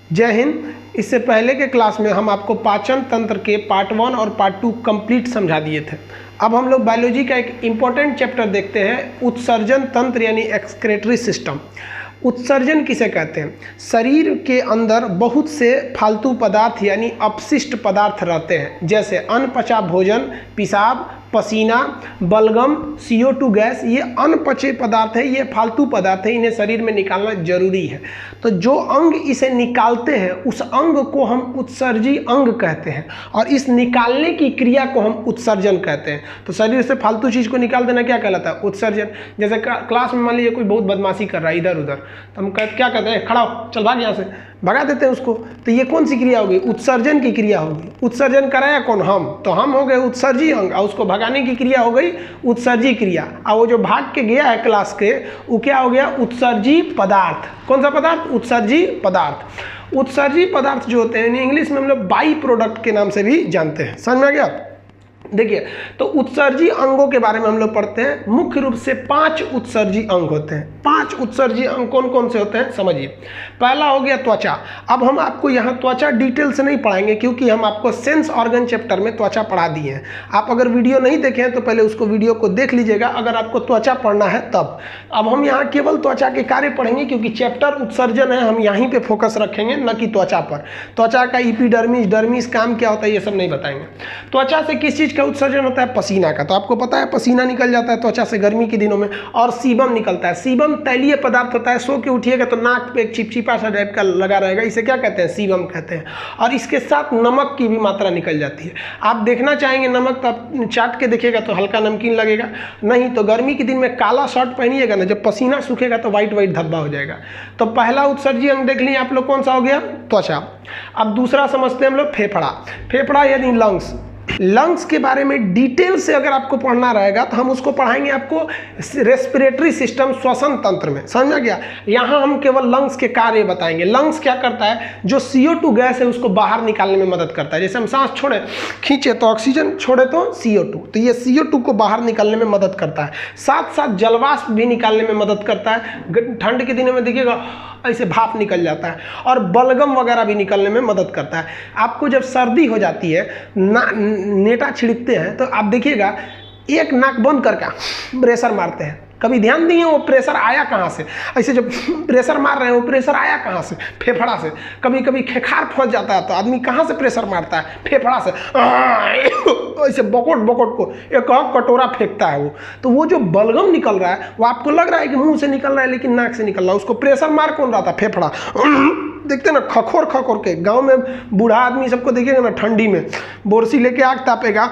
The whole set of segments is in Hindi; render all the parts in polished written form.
जय हिंद। इससे पहले के क्लास में हम आपको पाचन तंत्र के पार्ट 1 और पार्ट 2 कंप्लीट समझा दिए थे। अब हम लोग बायोलॉजी का एक इम्पॉर्टेंट चैप्टर देखते हैं, उत्सर्जन तंत्र यानी एक्सक्रेटरी सिस्टम। उत्सर्जन किसे कहते हैं? शरीर के अंदर बहुत से फालतू पदार्थ यानी अपशिष्ट पदार्थ रहते हैं, जैसे अनपचा भोजन, पेशाब, पसीना, बलगम, CO2 गैस। ये अनपचे पदार्थ है, ये फालतू पदार्थ है, इन्हें शरीर में निकालना जरूरी है। तो जो अंग इसे निकालते हैं उस अंग को हम उत्सर्जी अंग कहते हैं, और इस निकालने की क्रिया को हम उत्सर्जन कहते हैं। तो शरीर से फालतू चीज़ को निकाल देना क्या कहलाता है? उत्सर्जन। जैसे क्लास में मान लीजिए कोई बहुत बदमाशी कर रहा है इधर उधर, तो हम क्या कहते हैं? खड़ा हो, चल भाग यहाँ से, भगा देते हैं उसको। तो ये कौन सी क्रिया होगी? उत्सर्जन की क्रिया होगी। उत्सर्जन कराया कौन? हम। तो हम हो गए उत्सर्जी अंग, और उसको भगाने की क्रिया हो गई उत्सर्जी क्रिया। और वो जो भाग के गया है क्लास के, वो क्या हो गया? उत्सर्जी पदार्थ। कौन सा पदार्थ? उत्सर्जी पदार्थ। उत्सर्जी पदार्थ जो होते हैं इंग्लिश में हम लोग बाई प्रोडक्ट के नाम से भी जानते हैं। समझ में आ गया? देखिए, तो उत्सर्जी अंगों के बारे में हम लोग पढ़ते हैं। मुख्य रूप से 5 उत्सर्जी अंग होते हैं। 5 उत्सर्जी अंग कौन कौन से होते हैं समझिए। पहला हो गया त्वचा। अब हम आपको यहाँ त्वचा डिटेल से नहीं पढ़ाएंगे, क्योंकि हम आपको सेंस ऑर्गन चैप्टर में त्वचा पढ़ा दिए हैं। आप अगर वीडियो नहीं देखे हैं तो पहले उसको वीडियो को देख लीजिएगा, अगर आपको त्वचा पढ़ना है तब। अब हम यहाँ केवल त्वचा के कार्य पढ़ेंगे, क्योंकि चैप्टर उत्सर्जन है, हम यहीं पर फोकस रखेंगे, न कि त्वचा पर। त्वचा का एपिडर्मिस, डर्मिस, काम क्या होता है, ये सब नहीं बताएंगे। त्वचा से किस चीज़ का उत्सर्जन होता है? पसीना का। तो आपको पता है पसीना निकल जाता है त्वचा से गर्मी के दिनों में, और सीबम निकलता है। सीबम तैलीय पदार्थ होता है। सो के उठिएगा तो नाक पे एक चिपचिपा सा टाइप का लगा रहेगा, इसे क्या कहते हैं? सीबम कहते हैं। और इसके साथ नमक की भी मात्रा निकल जाती है। आप देखना चाहेंगे नमक, तो आप चाट के देखिएगा तो हल्का नमकीन लगेगा, नहीं तो गर्मी के दिन में काला शर्ट पहनिएगा ना, जब पसीना सूखेगा तो व्हाइट व्हाइट धब्बा हो जाएगा। तो पहला उत्सर्जी अंग देख लिए आप लोग, कौन सा हो गया? त्वचा। अब दूसरा समझते हैं हम लोग फेफड़ा। फेफड़ा यानी लंग्स। लंग्स के बारे में डिटेल से अगर आपको पढ़ना रहेगा तो हम उसको पढ़ाएंगे आपको रेस्पिरेटरी सिस्टम, श्वसन तंत्र में। समझ में गया? यहाँ हम केवल लंग्स के कार्य बताएंगे। लंग्स क्या करता है? जो CO2 गैस है उसको बाहर निकालने में मदद करता है। जैसे हम सांस छोड़े, खींचे तो ऑक्सीजन, छोड़े तो CO2। तो ये CO2 को बाहर निकालने में मदद करता है। साथ साथ जलवाष्प भी निकालने में मदद करता है। ठंड के दिनों में देखिएगा ऐसे भाप निकल जाता है, और बलगम वगैरह भी निकलने में मदद करता है। आपको जब सर्दी हो जाती है, नेटा छिड़कते हैं, तो आप देखिएगा एक नाक बंद करके प्रेशर मारते हैं। कभी ध्यान दिए वो प्रेशर आया कहाँ से? ऐसे जब प्रेशर मार रहे हैं, वो प्रेशर आया कहाँ से? फेफड़ा से। कभी कभी खेखार फंस जाता है तो आदमी कहाँ से प्रेशर मारता है? फेफड़ा से। ऐसे बकोट बकोट को एक कटोरा फेंकता है वो। तो वो जो बलगम निकल रहा है, वो आपको लग रहा है कि मुंह से निकल रहा है, लेकिन नाक से निकल रहा है। उसको प्रेशर मार कौन रहा था? फेफड़ा। देखते ना, खखोर खखोर के। गाँव में बूढ़ा आदमी सबको देखिएगा ना, ठंडी में बोरसी लेके आग तापेगा,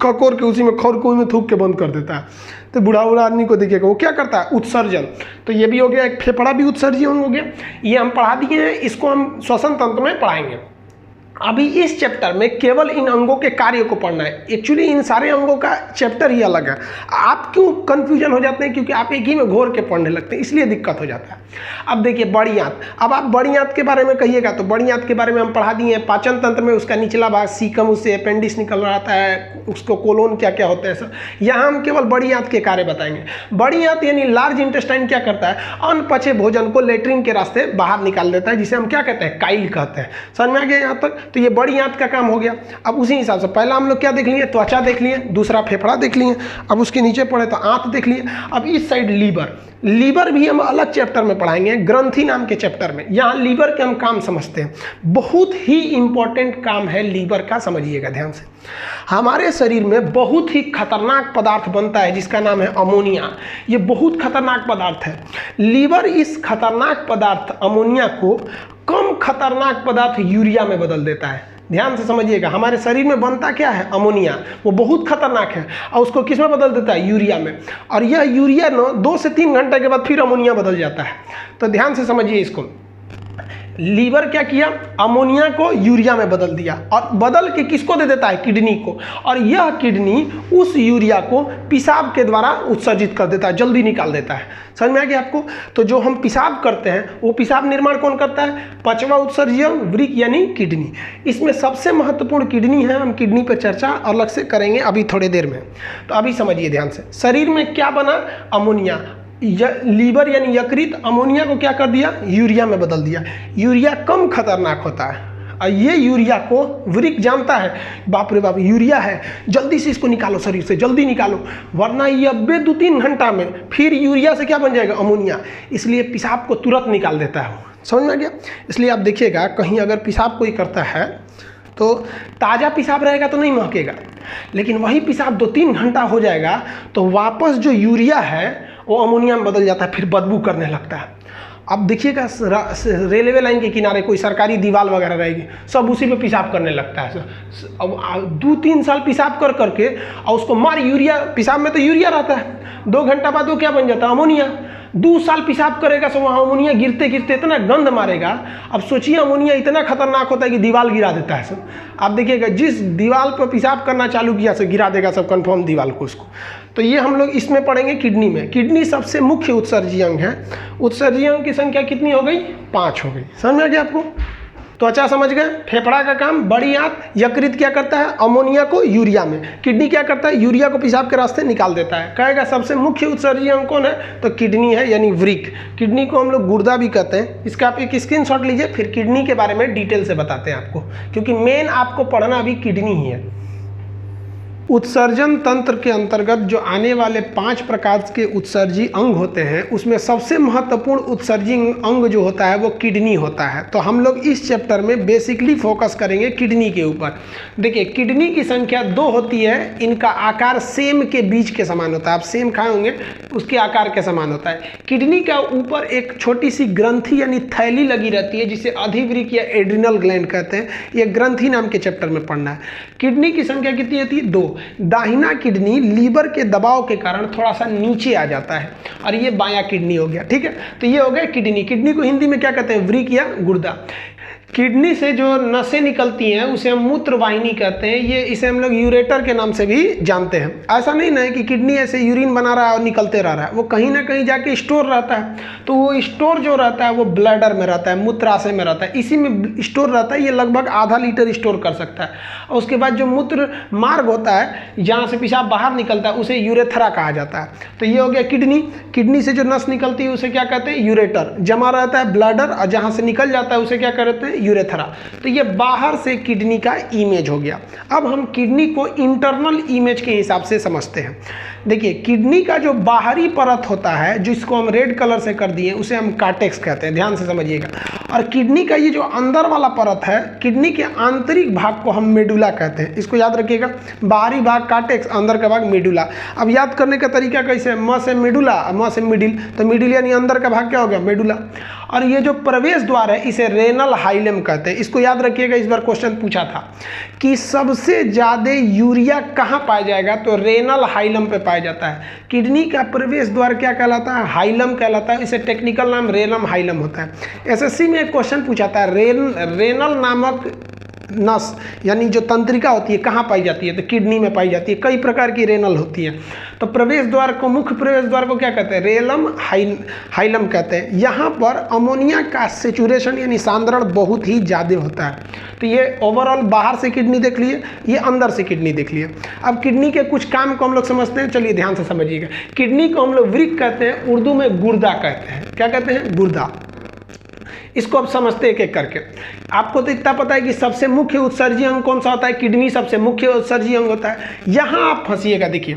खकोर के उसी में खौरकुई में थूक के बंद कर देता है। तो बूढ़ा आदमी को देखिएगा वो क्या करता है? उत्सर्जन। तो ये भी हो गया, एक फेफड़ा भी उत्सर्जी अंग हो गया। ये हम पढ़ा दिए हैं, इसको हम श्वसन तंत्र में पढ़ाएंगे। अभी इस चैप्टर में केवल इन अंगों के कार्य को पढ़ना है। एक्चुअली इन सारे अंगों का चैप्टर ही अलग है। आप क्यों कंफ्यूजन हो जाते हैं? क्योंकि आप एक ही में घोर के पढ़ने लगते हैं, इसलिए दिक्कत हो जाता है। अब देखिए बड़ी आंत। अब आप बड़ी आंत के बारे में कहिएगा तो बड़ी आंत के बारे में हम पढ़ा दिए हैं। पाचन तंत्र में उसका निचला भाग सीकम, उससे अपेंडिक्स निकल रहा है, उसको कोलोन क्या क्या होता है सर। यहाँ हम केवल बड़ी आंत के कार्य बताएंगे। बड़ी आंत यानी लार्ज इंटेस्टाइन क्या करता है? अनपचे भोजन को लेट्रिन के रास्ते बाहर निकाल देता है, जिसे हम क्या कहते हैं? काइल कहते हैं। समझ में आ गया यहाँ तक? तो ये बड़ी आंत का काम हो गया। अब उसी हिसाब से पहला हम लोग क्या देख लिए? त्वचा देख लिए, दूसरा फेफड़ा देख लिए, अब उसके नीचे पड़े तो आंत देख लिए। अब इस साइड लीवर। लीवर भी हम अलग चैप्टर में पढ़ाएंगे, ग्रंथि नाम के चैप्टर में। यहाँ लीवर के हम काम समझते हैं। बहुत ही इंपॉर्टेंट काम है लीवर का, समझिएगा ध्यान से। हमारे शरीर में बहुत ही खतरनाक पदार्थ बनता है जिसका नाम है अमोनिया। ये बहुत खतरनाक पदार्थ है। लीवर इस खतरनाक पदार्थ अमोनिया को कम खतरनाक पदार्थ यूरिया में बदल देता है। ध्यान से समझिएगा, हमारे शरीर में बनता क्या है? अमोनिया। वो बहुत खतरनाक है, और उसको किस में बदल देता है? यूरिया में। और यह यूरिया 2 से 3 घंटे के बाद फिर अमोनिया बदल जाता है। तो ध्यान से समझिए इसको। लीवर क्या किया? अमोनिया को यूरिया में बदल दिया, और बदल के किसको दे देता है? किडनी को। और यह किडनी उस यूरिया को पेशाब के द्वारा उत्सर्जित कर देता है, जल्दी निकाल देता है। समझ में आ गया आपको? तो जो हम पेशाब करते हैं वो पेशाब निर्माण कौन करता है? पांचवा उत्सर्जी अंग वृक्क यानी किडनी। इसमें सबसे महत्वपूर्ण किडनी है। हम किडनी पर चर्चा अलग से करेंगे अभी थोड़ी देर में। तो अभी समझिए ध्यान से, शरीर में क्या बना? अमोनिया। लीवर यानी यकृत अमोनिया को क्या कर दिया, यूरिया में बदल दिया। यूरिया कम खतरनाक होता है और ये यूरिया को वृक्क जानता है, बाप रे बाप यूरिया है, जल्दी से इसको निकालो शरीर से, जल्दी निकालो, वरना ये 2-3 घंटा में फिर यूरिया से क्या बन जाएगा, अमोनिया। इसलिए पेशाब को तुरंत निकाल देता है। समझ में आ गया? इसलिए आप देखिएगा कहीं अगर पेशाब कोई करता है तो ताज़ा पेशाब रहेगा तो नहीं महकेगा, लेकिन वही पेशाब 2-3 घंटा हो जाएगा तो वापस जो यूरिया है वो अमोनिया में बदल जाता है, फिर बदबू करने लगता है। अब देखिएगा रेलवे लाइन के किनारे कोई सरकारी दीवार वगैरह रहेगी, सब उसी पे पेशाब करने लगता है। अब 2-3 साल पेशाब कर करके और उसको मार यूरिया, पेशाब में तो यूरिया रहता है, 2 घंटा बाद वो क्या बन जाता है, अमोनिया। 2 साल पेशाब करेगा तो वहाँ अमोनिया गिरते गिरते इतना गंध मारेगा। अब सोचिए अमोनिया इतना खतरनाक होता है कि दीवार गिरा देता है सब। आप देखिएगा जिस दीवार पर पेशाब करना चालू किया से गिरा देगा सब कन्फर्म दीवार को उसको। तो ये हम लोग इसमें पढ़ेंगे किडनी में। किडनी सबसे मुख्य उत्सर्जी अंग है। उत्सर्जी अंग की संख्या कितनी हो गई, 5 हो गई। समझ में आ गया आपको? त्वचा समझ गए। फेफड़ा का काम, बड़ी आंत, यकृत क्या करता है, अमोनिया को यूरिया में, किडनी क्या करता है, यूरिया को पेशाब के रास्ते निकाल देता है। कहेगा सबसे मुख्य उत्सर्जी अंग कौन है, तो किडनी है यानी वृक्क। किडनी को हम लोग गुर्दा भी कहते हैं। इसका आप एक स्क्रीनशॉट लीजिए, फिर किडनी के बारे में डिटेल से बताते हैं आपको, क्योंकि मेन आपको पढ़ना अभी किडनी ही है। उत्सर्जन तंत्र के अंतर्गत जो आने वाले 5 प्रकार के उत्सर्जी अंग होते हैं उसमें सबसे महत्वपूर्ण उत्सर्जी अंग जो होता है वो किडनी होता है। तो हम लोग इस चैप्टर में बेसिकली फोकस करेंगे किडनी के ऊपर। देखिए किडनी की संख्या 2 होती है। इनका आकार सेम के बीज के समान होता है। आप सेम खाए होंगे, उसके आकार के समान होता है। किडनी का ऊपर एक छोटी सी ग्रंथि यानी थैली लगी रहती है जिसे अधिवृक्क या एड्रिनल ग्लैंड कहते हैं। ये ग्रंथि नाम के चैप्टर में पढ़ना है। किडनी की संख्या कितनी होती है, 2। दाहिना किडनी लीवर के दबाव के कारण थोड़ा सा नीचे आ जाता है और ये बायां किडनी हो गया। ठीक है, तो ये हो गया किडनी। किडनी को हिंदी में क्या कहते हैं, वृक्क या गुर्दा। किडनी से जो नसें निकलती हैं उसे हम मूत्रवाहिनी कहते हैं। ये इसे हम लोग यूरेटर के नाम से भी जानते हैं। ऐसा नहीं ना है कि किडनी ऐसे यूरिन बना रहा है और निकलते रह रहा है, वो कहीं ना कहीं जाके स्टोर रहता है। तो वो स्टोर जो रहता है वो ब्लैडर में रहता है, मूत्राशय में रहता है, इसी में स्टोर रहता है। ये लगभग आधा लीटर स्टोर कर सकता है। और उसके बाद जो मूत्र मार्ग होता है जहाँ से पेशाब बाहर निकलता है उसे यूरेथ्रा कहा जाता है। तो ये हो गया किडनी। किडनी से जो नस निकलती है उसे क्या कहते हैं, यूरेटर। जमा रहता है ब्लैडर और जहाँ से निकल जाता है उसे क्या कहते हैं, यूरेथ्रा। तो ये बाहर से किडनी का इमेज हो गया। अब हम किडनी को इंटरनल इमेज के हिसाब से समझते हैं। देखिए किडनी का जो बाहरी परत होता है जिसको हम रेड कलर से कर दिए उसे हम कार्टेक्स कहते हैं, ध्यान से समझिएगा। और किडनी का ये जो अंदर वाला परत है, किडनी के आंतरिक भाग को हम मेडुला कहते हैं। इसको याद रखिएगा, बाहरी भाग कार्टेक्स, अंदर का भाग मेडुला। अब याद करने का तरीका कैसे है, म से मेडुला, म से मिडिल, तो मिडिल यानी अंदर का भाग क्या हो गया, मेडुला। और ये जो प्रवेश द्वार है इसे रेनल हाइलम कहते हैं। इसको याद रखिएगा, इस बार क्वेश्चन पूछा था कि सबसे ज़्यादा यूरिया कहाँ पाया जाएगा, तो रेनल हाइलम पे पाया जाता है। किडनी का प्रवेश द्वार क्या कहलाता है, हाइलम कहलाता है। इसे टेक्निकल नाम रेनम हाइलम होता है। एसएससी में एक क्वेश्चन पूछा था, रेनल नामक नस यानी जो तंत्रिका होती है कहाँ पाई जाती है, तो किडनी में पाई जाती है। कई प्रकार की रेनल होती है। तो प्रवेश द्वार को, मुख्य प्रवेश द्वार को क्या कहते हैं, रेनम हाइलम कहते हैं। यहाँ पर अमोनिया का सेचुरेशन यानी सांद्रण बहुत ही ज़्यादा होता है। तो ये ओवरऑल बाहर से किडनी देख लिए, ये अंदर से किडनी देख लिए। अब किडनी के कुछ काम को हम लोग समझते हैं, चलिए ध्यान से समझिएगा। किडनी को हम लोग वृक्क कहते हैं, उर्दू में गुर्दा कहते हैं। क्या कहते हैं, गुर्दा। इसको अब समझते हैं एक एक करके। आपको तो इतना पता है कि सबसे मुख्य उत्सर्जी अंग कौन सा होता है, किडनी सबसे मुख्य उत्सर्जी अंग होता है। यहाँ आप फंसिएगा। देखिए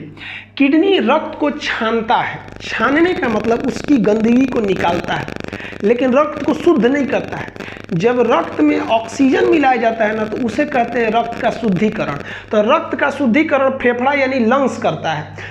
किडनी रक्त को छानता है। छानने का मतलब उसकी गंदगी को निकालता है, लेकिन रक्त को शुद्ध नहीं करता है। जब रक्त में ऑक्सीजन मिलाया जाता है ना तो उसे कहते हैं रक्त का शुद्धिकरण। तो रक्त का शुद्धिकरण फेफड़ा यानी लंग्स करता है,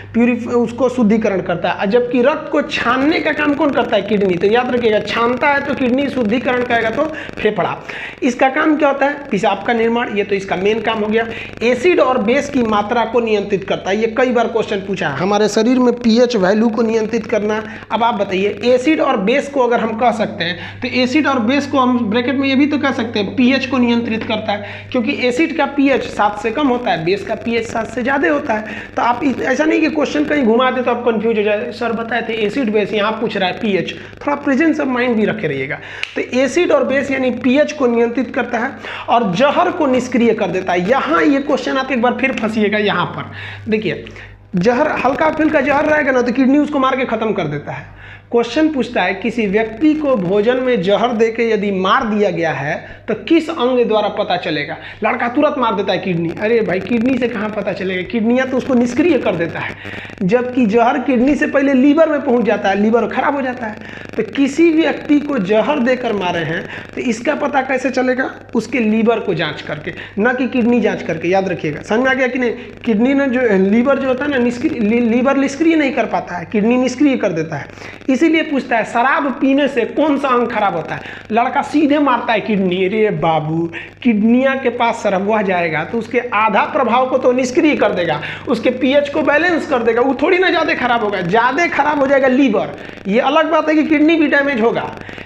उसको शुद्धिकरण करता है। जबकि रक्त को छानने का काम कौन करता है, किडनी। तो याद रखिएगा, छानता है तो किडनी, शुद्धिकरण करेगा तो फेफड़ा। इसका काम क्या होता है, पेशाब का निर्माण, ये तो इसका मेन काम हो गया। एसिड और बेस की मात्रा को नियंत्रित करता है। ये कई बार क्वेश्चन पूछा है, हमारे शरीर में पीएच वैल्यू को नियंत्रित करना। अब आप बताइए, एसिड और बेस को अगर हम कह सकते हैं तो एसिड और बेस को हम ब्रैकेट में ये भी तो कह सकते हैं पीएच को नियंत्रित करता है, क्योंकि एसिड का पीएच 7 से कम होता है, बेस का पीएच 7 से ज़्यादा होता है। तो आप ऐसा नहीं कि क्वेश्चन कहीं घुमा दे तो आप कंफ्यूज हो जाए, सर बताए थे एसिड बेस, यहाँ पूछ रहा है पीएच। थोड़ा प्रेजेंस ऑफ माइंड भी रखे रहिएगा। तो एसिड और बेस यानी पीएच को नियंत्रित करता है और जहर को निष्क्रिय कर देता है। यहाँ ये क्वेश्चन आप एक बार फिर फंसिएगा। यहाँ पर देखिए, जहर, हल्का फुल्का जहर रहेगा ना तो किडनी उसको मार के खत्म कर देता है। क्वेश्चन पूछता है किसी व्यक्ति को भोजन में जहर देके यदि मार दिया गया है तो किस अंग द्वारा पता चलेगा? लड़का तुरंत मार देता है किडनी। अरे भाई किडनी से कहाँ पता चलेगा, किडनियाँ तो उसको निष्क्रिय कर देता है, जबकि जहर किडनी से पहले लीवर में पहुँच जाता है, लीवर खराब हो जाता है। तो किसी व्यक्ति को जहर देकर मारे हैं तो इसका पता कैसे चलेगा? उसके लीवर को जाँच करके, न कि किडनी जाँच करके। याद रखिएगा, समझ में आ गया कि नहीं? किडनी ने जो लीवर जो होता है ना, लीवर निष्क्रिय नहीं कर पाता है, किडनी निष्क्रिय कर देता है। इसीलिए पूछता है शराब पीने से कौन सा अंग खराब होता है? लड़का सीधे मारता है किडनी। अरे बाबू, किडनियां के पास शराब जाएगा तो उसके आधा प्रभाव को तो निष्क्रिय कर देगा, उसके पीएच को बैलेंस कर देगा, वो थोड़ी ना ज़्यादा खराब होगा। ज़्यादा खराब हो जाएगा लीवर। ये अलग बात है कि किडनी भी डैमेज होगा,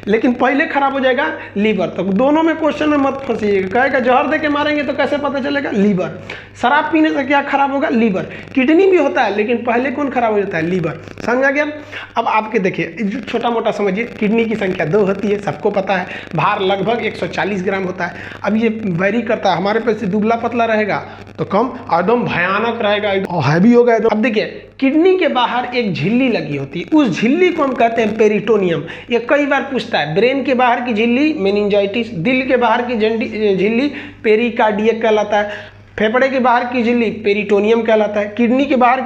लेकिन पहले खराब हो जाएगा लीवर। तो दोनों में क्वेश्चन में मत फंसिएगा। कहेगा जहर दे के मारेंगे तो कैसे पता चलेगा? लीवर। शराब पीने से क्या खराब होगा? लीवर। किडनी भी होता है, लेकिन पहले कौन खराब हो जाता है? लीवर। समझ आ गया? अब आपके देखिए, छोटा मोटा समझिए, किडनी की संख्या 2 होती है, सबको पता है। भार लगभग 140 ग्राम होता है। अब ये वेरी करता है, हमारे पे से दुबला पतला रहेगा तो कम, एकदम भयानक रहेगा, हैवी होगा। अब देखिए, किडनी के बाहर एक झिल्ली लगी होती है, उस झिल्ली को हम कहते हैं पेरिटोनियम। ये कई बार पूछता है। ब्रेन के बाहर की झिल्ली मेनिंजाइटिस, दिल के बाहर की झिल्ली पेरिकार्डियक कहलाता है, फेफड़े के बाहर की झिल्ली पेरिटोनियम कहलाता है, किडनी के बाहर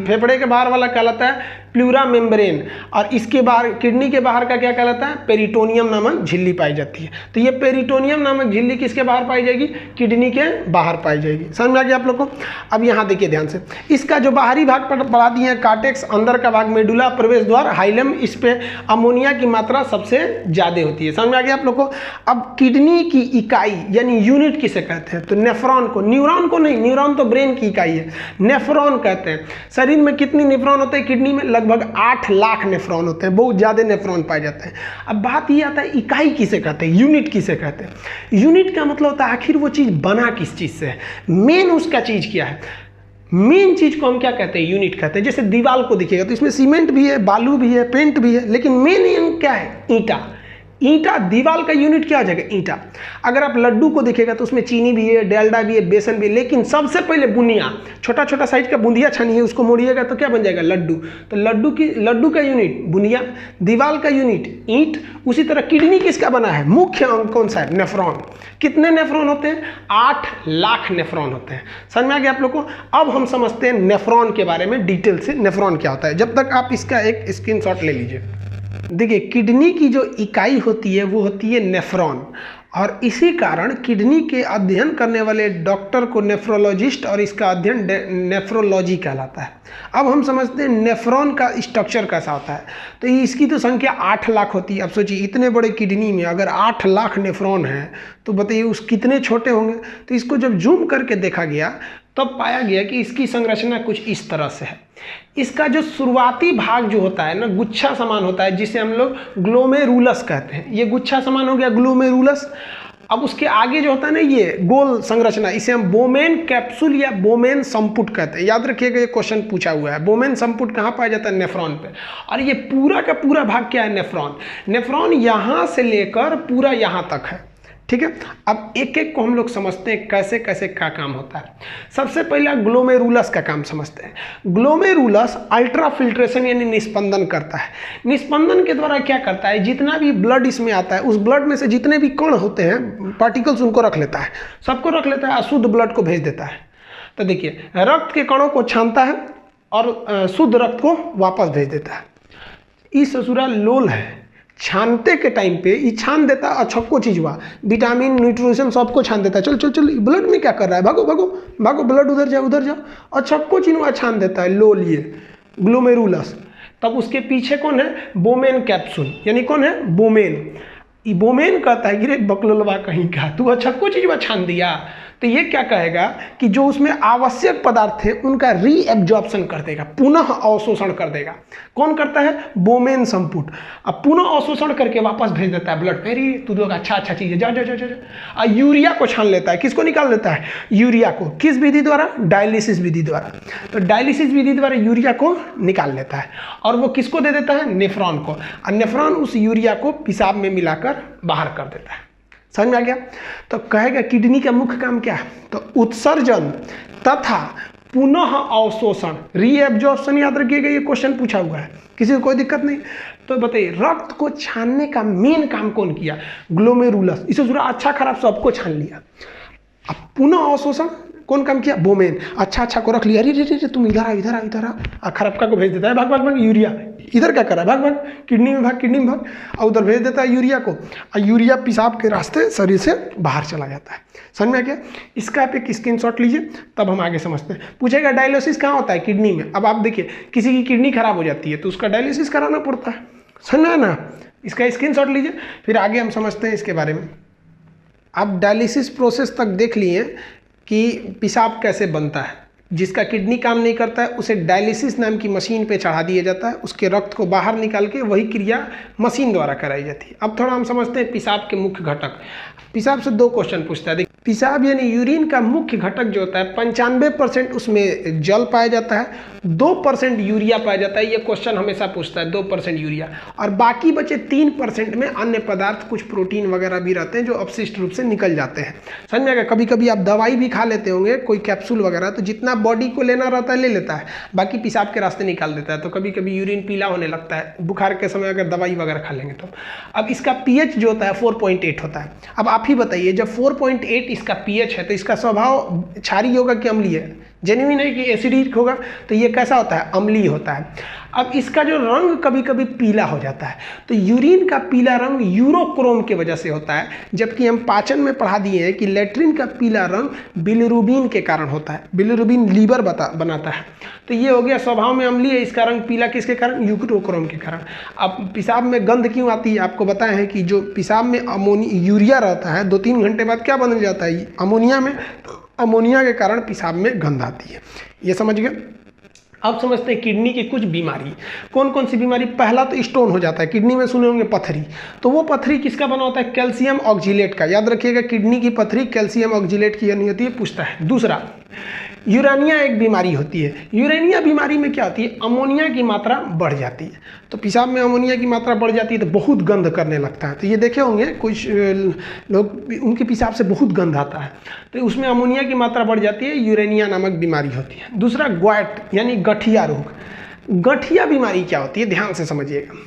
फेफड़े के बाहर वाला कहलाता है प्लूरा मेम्ब्रेन, और इसके बाहर, किडनी के बाहर का क्या कहलाता है? पेरिटोनियम नामक झिल्ली पाई जाती है। तो ये पेरिटोनियम नामक झिल्ली किसके बाहर पाई जाएगी? किडनी के बाहर पाई जाएगी। समझ में आ गया आप लोग को? अब यहाँ देखिए ध्यान से, इसका जो बाहरी भाग पर बढ़ा दिए हैं कार्टेक्स, अंदर का भाग मेडुला, प्रवेश द्वार हाइलम, इस पे अमोनिया की मात्रा सबसे ज़्यादा होती है। समझ में आ गया आप लोग को? अब किडनी की इकाई यानी यूनिट किसे कहते हैं? तो नेफ्रॉन को, न्यूरॉन को नहीं, न्यूरॉन तो ब्रेन की इकाई है, नेफ्रॉन कहते हैं। शरीर में कितनी नेफ्रॉन होते हैं? किडनी में लगभग 8 लाख नेफ्रॉन होते हैं, बहुत ज़्यादा नेफ्रॉन पाए जाते हैं। अब बात ये आता है इकाई किसे कहते हैं, यूनिट किसे कहते हैं? यूनिट का मतलब होता है आखिर वो चीज़ बना किस चीज़ से है, मेन उसका चीज़ क्या है। मेन चीज़ को हम क्या कहते हैं? यूनिट कहते हैं। जैसे दीवार को देखिएगा तो इसमें सीमेंट भी है, बालू भी है, पेंट भी है, लेकिन मेन क्या है? ईंटा। ईंटा, दीवार का यूनिट क्या हो जाएगा? ईंटा। अगर आप लड्डू को देखिएगा तो उसमें चीनी भी है, डालडा भी है, बेसन भी है, लेकिन सबसे पहले बुनिया, छोटा छोटा साइज का बूंदिया छानिए, उसको मोड़िएगा तो क्या बन जाएगा? लड्डू। तो लड्डू का यूनिट बुनिया, दीवार का यूनिट ईंट। उसी तरह किडनी किसका बना है? मुख्य अंग कौन सा है? नेफ्रॉन। कितने नेफ्रॉन होते हैं? 8 लाख नेफ्रॉन होते हैं। समझ में आ गया आप लोग को? अब हम समझते हैं नेफ्रॉन के बारे में डिटेल से, नेफ्रॉन क्या होता है। जब तक आप इसका एक स्क्रीनशॉट ले लीजिए। देखिए, किडनी की जो इकाई होती है वो होती है नेफ्रॉन, और इसी कारण किडनी के अध्ययन करने वाले डॉक्टर को नेफ्रोलॉजिस्ट, और इसका अध्ययन नेफ्रोलॉजी कहलाता है। अब हम समझते हैं नेफ्रॉन का स्ट्रक्चर कैसा होता है। तो इसकी तो संख्या 8 लाख होती है। अब सोचिए, इतने बड़े किडनी में अगर 8 लाख नेफ्रॉन है तो बताइए उस कितने छोटे होंगे। तो इसको जब जूम करके देखा गया तब पाया गया कि इसकी संरचना कुछ इस तरह से है। इसका जो शुरुआती भाग जो होता है ना, गुच्छा समान होता है, जिसे हम लोग ग्लोमेरुलस कहते हैं। ये गुच्छा समान हो गया ग्लोमेरुलस। अब उसके आगे जो होता है ना, ये गोल संरचना, इसे हम बोमेन कैप्सूल या बोमेन संपुट कहते हैं। याद रखिएगा, ये क्वेश्चन पूछा हुआ है। बोमेन संपुट कहाँ पाया जाता है? नेफ्रॉन पे। और ये पूरा का पूरा भाग क्या है? नेफ्रॉन। नेफ्रॉन यहाँ से लेकर पूरा यहाँ तक है, ठीक है। अब एक एक को हम लोग समझते हैं कैसे कैसे क्या काम होता है। सबसे पहला ग्लोमेरुलस का काम समझते हैं। ग्लोमेरुलस अल्ट्रा फिल्ट्रेशन यानी निस्पंदन करता है। निस्पंदन के द्वारा क्या करता है? जितना भी ब्लड इसमें आता है, उस ब्लड में से जितने भी कण होते हैं, पार्टिकल्स, उनको रख लेता है, सबको रख लेता है, अशुद्ध ब्लड को भेज देता है। तो देखिए, रक्त के कणों को छानता है और शुद्ध रक्त को वापस भेज देता है। इस ससुरा लोल है, छानते के टाइम पे ये छान देता है, अच्छको चीज हुआ, विटामिन, न्यूट्रिशन सबको छान देता है। चल चल चल, ब्लड में क्या कर रहा है? भागो भागो भागो, ब्लड उधर जाओ उधर जाओ, अच्छको चीज हुआ छान देता है लोल, ये ग्लोमेरुलस। तब उसके पीछे कौन है? बोमेन कैप्सूल, यानी कौन है? बोमेन। ये बोमेन कहता है कि रे बकलोलवा कहीं का, तू अच्छको चीज हुआ छान दिया। तो ये क्या कहेगा कि जो उसमें आवश्यक पदार्थ थे उनका रीएब्जॉर्प्शन कर देगा, पुनः अवशोषण कर देगा। कौन करता है? बोमेन संपुट। अब पुनः अवशोषण करके वापस भेज देता है ब्लड। वेरी तू लोग अच्छा चीज़ है, जा जा जा जा। यूरिया को छान लेता है। किसको निकाल लेता है? यूरिया को। किस विधि द्वारा? डायलिसिस विधि द्वारा। तो डायलिसिस विधि द्वारा यूरिया को निकाल लेता है, और वो किसको दे देता है? नेफ्रॉन को। और नेफ्रॉन उस यूरिया को पेशाब में मिलाकर बाहर कर देता है। समझ में आ गया? तो कहेगा किडनी का मुख्य काम क्या है? तो उत्सर्जन तथा पुनः अवशोषण, रीएब्जॉर्प्शन याद रखिएगा, ये क्वेश्चन पूछा हुआ है, किसी को कोई दिक्कत नहीं। तो बताइए रक्त को छानने का मेन काम कौन किया? ग्लोमेरुलस, इसे पूरा अच्छा खराब सबको छान लिया। अब पुनः अवशोषण कौन काम किया? बोमेन, अच्छा को रख लिया, अरे तुम इधर आ इधर आ इधर आ, खराबका को भेज देता है, भाग भाग भाग, यूरिया इधर क्या कर रहा है, भाग भाग, किडनी में भाग, और उधर भेज देता है यूरिया को, और यूरिया पेशाब के रास्ते शरीर से बाहर चला जाता है। समझ में आ गया? इसका आप एक स्क्रीनशॉट लीजिए, तब हम आगे समझते हैं। पूछेगा डायलिसिस कहाँ होता है? किडनी में। अब आप देखिए किसी की किडनी खराब हो जाती है तो उसका डायलिसिस कराना पड़ता है, समझ में ना? इसका स्क्रीनशॉट लीजिए, फिर आगे हम समझते हैं इसके बारे में। आप डायलिसिस प्रोसेस तक देख लिए कि पेशाब कैसे बनता है। जिसका किडनी काम नहीं करता है उसे डायलिसिस नाम की मशीन पे चढ़ा दिया जाता है, उसके रक्त को बाहर निकाल के वही क्रिया मशीन द्वारा कराई जाती है। अब थोड़ा हम समझते हैं पेशाब के मुख्य घटक। पेशाब से 2 क्वेश्चन पूछता है। देखिए पेशाब यानी यूरिन का मुख्य घटक जो होता है 95% उसमें जल पाया जाता है, 2% यूरिया पाया जाता है। ये क्वेश्चन हमेशा पूछता है, 2% यूरिया, और बाकी बचे 3% में अन्य पदार्थ, कुछ प्रोटीन वगैरह भी रहते हैं जो अपशिष्ट रूप से निकल जाते हैं। समझ में आएगा? कभी कभी आप दवाई भी खा लेते होंगे, कोई कैप्सूल वगैरह, तो जितना बॉडी को लेना रहता है ले लेता है, बाकी पेशाब के रास्ते निकाल देता है। तो कभी कभी यूरिन पीला होने लगता है बुखार के समय अगर दवाई वगैरह खा लेंगे तो। अब इसका पीएच जो होता है 4.8 होता है। अब आप ही बताइए जब 4.8 इसका पीएच है तो इसका स्वभाव क्षारीय होगा कि अम्लीय है? जेन्युइन है कि एसिडिक होगा? तो ये कैसा होता है? अम्लीय होता है। अब इसका जो रंग कभी कभी पीला हो जाता है, तो यूरिन का पीला रंग यूरोक्रोम की वजह से होता है, जबकि हम पाचन में पढ़ा दिए हैं कि लेट्रिन का पीला रंग बिलिरुबिन के कारण होता है। बिलिरुबिन लीवर बनाता है। तो ये हो गया स्वभाव में अम्लीय, इसका रंग पीला किसके कारण? यूरोक्रोम के कारण। अब पेशाब में गंध क्यों आती है? आपको बताया है कि जो पेशाब में यूरिया रहता है 2-3 घंटे बाद क्या बदल जाता है? अमोनिया में। अमोनिया के कारण पेशाब में गंध आती है। ये समझ गए? अब समझते हैं किडनी की कुछ बीमारी। कौन कौन सी बीमारी? पहला तो स्टोन हो जाता है किडनी में, सुने होंगे पथरी। तो वो पथरी किसका बना होता है? कैल्शियम ऑक्जिलेट का। याद रखिएगा किडनी की पथरी कैल्शियम ऑक्जिलेट की नहीं होती है, पूछता है। दूसरा यूरेनिया एक बीमारी होती है। यूरेनिया बीमारी में क्या होती है? अमोनिया की मात्रा बढ़ जाती है। तो पेशाब में अमोनिया की मात्रा बढ़ जाती है तो बहुत गंध करने लगता है। तो ये देखे होंगे कुछ लोग, उनके पेशाब से बहुत गंध आता है, तो उसमें अमोनिया की मात्रा बढ़ जाती है, यूरेनिया नामक बीमारी होती है। दूसरा ग्वाट यानी गठिया रोग। गठिया बीमारी क्या होती है? ध्यान से समझिएगा।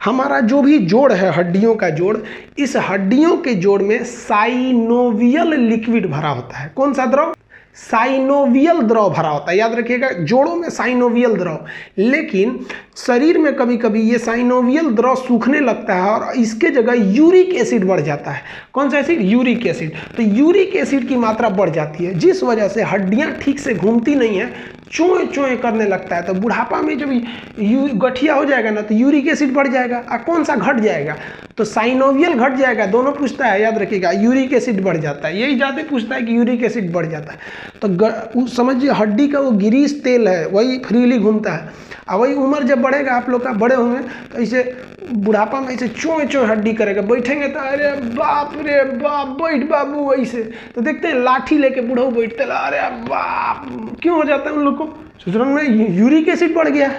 हमारा जो भी जोड़ है, हड्डियों का जोड़, इस हड्डियों के जोड़ में साइनोवियल लिक्विड भरा होता है। कौन सा द्रव? साइनोवियल द्रव भरा होता है। याद रखिएगा जोड़ों में साइनोवियल द्रव। लेकिन शरीर में कभी कभी ये साइनोवियल द्रव सूखने लगता है और इसके जगह यूरिक एसिड बढ़ जाता है। कौन सा एसिड? Uric acid. तो यूरिक एसिड की मात्रा बढ़ जाती है, जिस वजह से हड्डियां ठीक से घूमती नहीं है, चोए चोए करने लगता है। तो बुढ़ापा में जब गठिया हो जाएगा ना तो यूरिक एसिड बढ़ जाएगा। और कौन सा घट जाएगा? तो साइनोवियल घट जाएगा। दोनों पूछता है, याद रखिएगा। यूरिक एसिड बढ़ जाता है, यही ज़्यादा पूछता है कि यूरिक एसिड बढ़ जाता है। तो समझिए हड्डी का वो गिरीश तेल है वही फ्रीली घूमता है। और वही उम्र जब बढ़ेगा, आप लोग का बड़े होंगे तो इसे बुढ़ापा में इसे चोए चोए हड्डी करेगा। बैठेंगे तो अरे बाप रे बाप, बैठ बाबू ऐसे। तो देखते हैं लाठी लेके बूढ़ा बैठते, अरे बाप, क्यों हो जाता है उन लोग को? सुजन में यूरिक एसिड बढ़ गया।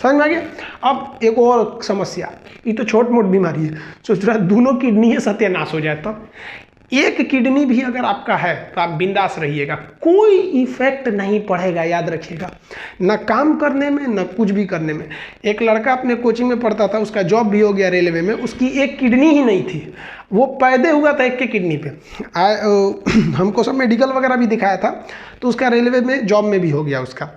समझ में आ गया? अब एक और समस्या, ये तो छोट मोट बीमारी है। सोच रहा दोनों किडनी है सत्यानाश हो जाए तो। एक किडनी भी अगर आपका है तो आप बिंदास रहिएगा, कोई इफेक्ट नहीं पड़ेगा। याद रखिएगा, ना काम करने में ना कुछ भी करने में। एक लड़का अपने कोचिंग में पढ़ता था, उसका जॉब भी हो गया रेलवे में, उसकी एक किडनी ही नहीं थी, वो पैदे हुआ था एक के किडनी पे। हमको सब मेडिकल वगैरह भी दिखाया था, तो उसका रेलवे में जॉब में भी हो गया उसका।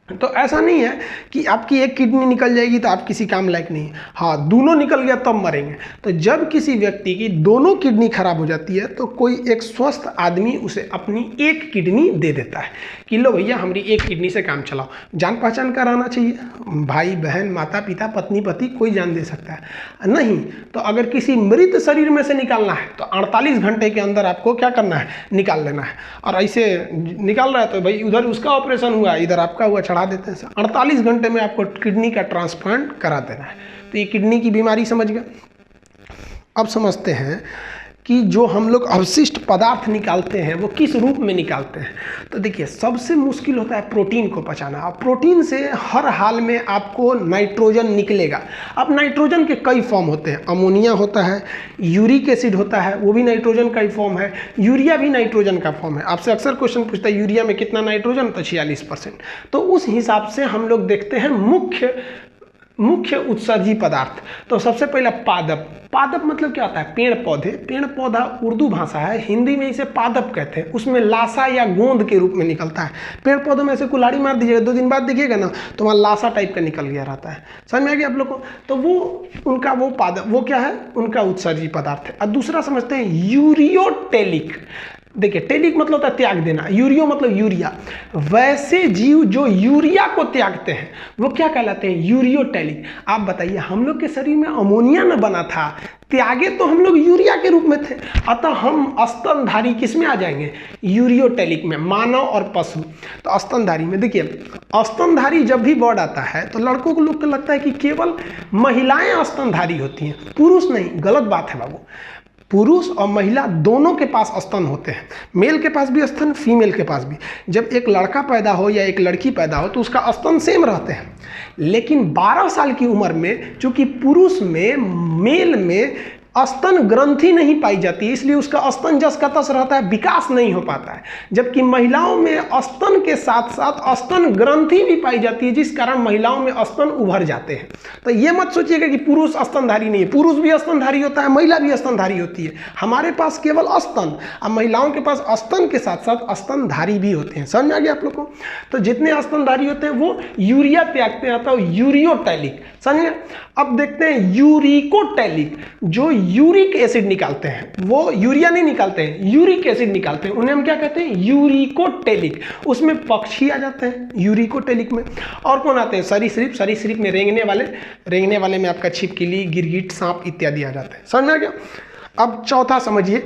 तो ऐसा नहीं है कि आपकी एक किडनी निकल जाएगी तो आप किसी काम लायक नहीं है। हाँ, दोनों निकल गया तब मरेंगे। तो जब किसी व्यक्ति की दोनों किडनी खराब हो जाती है तो कोई एक स्वस्थ आदमी उसे अपनी एक किडनी दे देता है कि लो भैया हमारी एक किडनी से काम चलाओ। जान पहचान का रहना चाहिए, भाई बहन, माता पिता, पत्नी पति, कोई जान दे सकता है। नहीं तो अगर किसी मृत शरीर में से निकालना है तो 48 घंटे के अंदर आपको क्या करना है? निकाल लेना है। और ऐसे निकाल रहा है तो भाई उधर उसका ऑपरेशन हुआ, इधर आपका हुआ, चढ़ा देते हैं। 48 घंटे में आपको किडनी का ट्रांसप्लांट करा देना है। तो ये किडनी की बीमारी समझ गए। अब समझते हैं कि जो हम लोग अवशिष्ट पदार्थ निकालते हैं वो किस रूप में निकालते हैं। तो देखिए सबसे मुश्किल होता है प्रोटीन को पचाना। अब प्रोटीन से हर हाल में आपको नाइट्रोजन निकलेगा। अब नाइट्रोजन के कई फॉर्म होते हैं, अमोनिया होता है, यूरिक एसिड होता है, वो भी नाइट्रोजन का ही फॉर्म है, यूरिया भी नाइट्रोजन का फॉर्म है। आपसे अक्सर क्वेश्चन पूछता है यूरिया में कितना नाइट्रोजन, तो 46%। तो उस हिसाब से हम लोग देखते हैं मुख्य उत्सर्जी पदार्थ। तो सबसे पहला पादप। पादप मतलब क्या होता है, पेड़ पौधे। पेड़ पौधा उर्दू भाषा है, हिंदी में इसे पादप कहते हैं। उसमें लाशा या गोंद के रूप में निकलता है। पेड़ पौधों में ऐसे कुल्हाड़ी मार दीजिएगा, 2 दिन बाद देखिएगा ना तो वहाँ लाशा टाइप का निकल गया रहता है। समझ में आ गया आप लोग को। तो वो उनका वो पादप, वो क्या है, उनका उत्सर्जी पदार्थ है। और दूसरा समझते हैं यूरियोटेलिक। देखिए टेलिक मतलब होता है त्याग देना, यूरियो मतलब यूरिया। वैसे जीव जो यूरिया को त्यागते हैं वो क्या कहलाते हैं, यूरियोटेलिक। आप बताइए, हम लोग के शरीर में अमोनिया न बना था, त्यागे तो हम लोग यूरिया के रूप में थे, अतः हम स्तनधारी किस में आ जाएंगे, यूरियोटेलिक में। मानव और पशु। तो स्तनधारी में देखिए, स्तनधारी जब भी वर्ड आता है तो लड़कों को लोग को लगता है कि केवल महिलाएं स्तनधारी होती हैं, पुरुष नहीं। गलत बात है बाबू। पुरुष और महिला दोनों के पास स्तन होते हैं। मेल के पास भी स्तन, फीमेल के पास भी। जब एक लड़का पैदा हो या एक लड़की पैदा हो तो उसका स्तन सेम रहते हैं। लेकिन 12 साल की उम्र में चूंकि पुरुष में, मेल में स्तन ग्रंथि नहीं पाई जाती, इसलिए उसका स्तन जस का तस रहता है, विकास नहीं हो पाता है। जबकि महिलाओं में स्तन के साथ साथ स्तन ग्रंथि भी पाई जाती है, जिस कारण महिलाओं में स्तन उभर जाते हैं। तो ये मत सोचिएगा कि पुरुष स्तनधारी नहीं है। पुरुष भी स्तनधारी होता है, महिला भी स्तनधारी होती है। हमारे पास केवल स्तन, और महिलाओं के पास स्तन के साथ साथ स्तनधारी भी होते हैं। समझ में आ गया आप लोग को। तो जितने स्तनधारी होते हैं वो यूरिया त्यागते हैं, तो यूरियोटेलिक। समझिए। अब देखते हैं यूरिकोटेलिक, जो यूरिक एसिड निकालते हैं। वो यूरिया नहीं निकालते हैं, यूरिक एसिड निकालते हैं, उन्हें हम क्या कहते हैं, यूरिकोटेलिक। उसमें पक्षी आ जाते हैं यूरिकोटेलिक में। और कौन आते हैं, सरीसृप। सरीसृप में रेंगने वाले में आपका छिपकली, गिरगिट, सांप इत्यादि आ जाते हैं। समझ में आ गया। अब चौथा समझिए,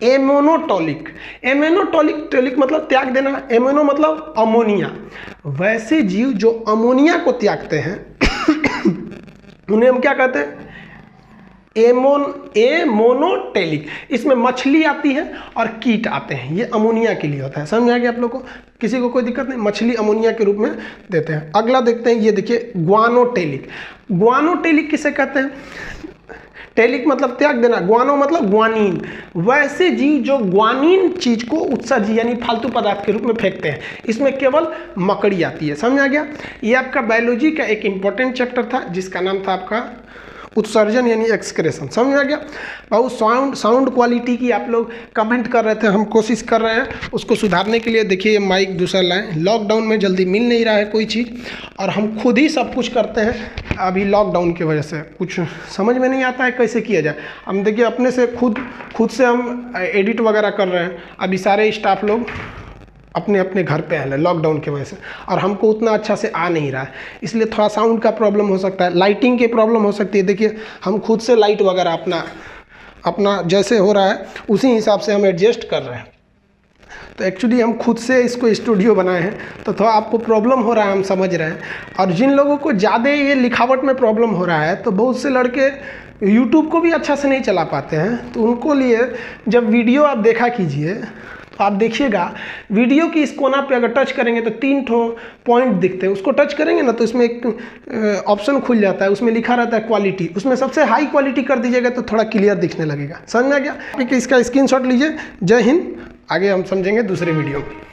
एमोनोटोलिक। एमोनोटोलिक मतलब त्याग देना, एमोनो मतलब अमोनिया। वैसे जीव जो अमोनिया को त्यागते हैं उन्हें हम क्या कहते हैं, एमोनोटेलिक। इसमें मछली आती है और कीट आते हैं, ये अमोनिया के लिए होता है। समझ आ गया आप लोग को। किसी को कोई दिक्कत नहीं, मछली अमोनिया के रूप में देते हैं। अगला देखते हैं, ये देखिए ग्वानोटेलिक। ग्वानोटेलिक किसे कहते हैं, टेलिक मतलब त्याग देना, ग्वानो मतलब ग्वानीन। वैसे जीव जो ग्वानीन चीज को उत्सर्जी यानी फालतू पदार्थ के रूप में फेंकते हैं, इसमें केवल मकड़ी आती है। समझ आ गया। ये आपका बायोलॉजी का एक इंपॉर्टेंट चैप्टर था जिसका नाम था आपका उत्सर्जन यानी एक्सक्रेशन। समझ आ गया। बहुत साउंड क्वालिटी की आप लोग कमेंट कर रहे थे, हम कोशिश कर रहे हैं उसको सुधारने के लिए। देखिए ये माइक दूसरा लाएं, लॉकडाउन में जल्दी मिल नहीं रहा है कोई चीज़, और हम खुद ही सब कुछ करते हैं अभी लॉकडाउन की वजह से। कुछ समझ में नहीं आता है कैसे किया जाए। हम देखिए अपने से खुद से हम एडिट वगैरह कर रहे हैं। अभी सारे स्टाफ लोग अपने अपने घर पे है लॉकडाउन की वजह से, और हमको उतना अच्छा से आ नहीं रहा है, इसलिए थोड़ा साउंड का प्रॉब्लम हो सकता है, लाइटिंग की प्रॉब्लम हो सकती है। देखिए हम खुद से लाइट वगैरह अपना जैसे हो रहा है उसी हिसाब से हम एडजस्ट कर रहे हैं। तो एक्चुअली हम खुद से इसको स्टूडियो बनाए हैं, तो थोड़ा आपको प्रॉब्लम हो रहा है, हम समझ रहे हैं। और जिन लोगों को ज़्यादा ये लिखावट में प्रॉब्लम हो रहा है, तो बहुत से लड़के यूट्यूब को भी अच्छा से नहीं चला पाते हैं, तो उनको लिए जब वीडियो आप देखा कीजिए तो आप देखिएगा वीडियो की इस कोना पे अगर टच करेंगे तो 3 पॉइंट दिखते हैं। उसको टच करेंगे ना तो इसमें एक ऑप्शन खुल जाता है, उसमें लिखा रहता है क्वालिटी। उसमें सबसे हाई क्वालिटी कर दीजिएगा तो थोड़ा क्लियर दिखने लगेगा। समझ में आ गया। इसका स्क्रीनशॉट लीजिए। जय हिंद। आगे हम समझेंगे दूसरे वीडियो में।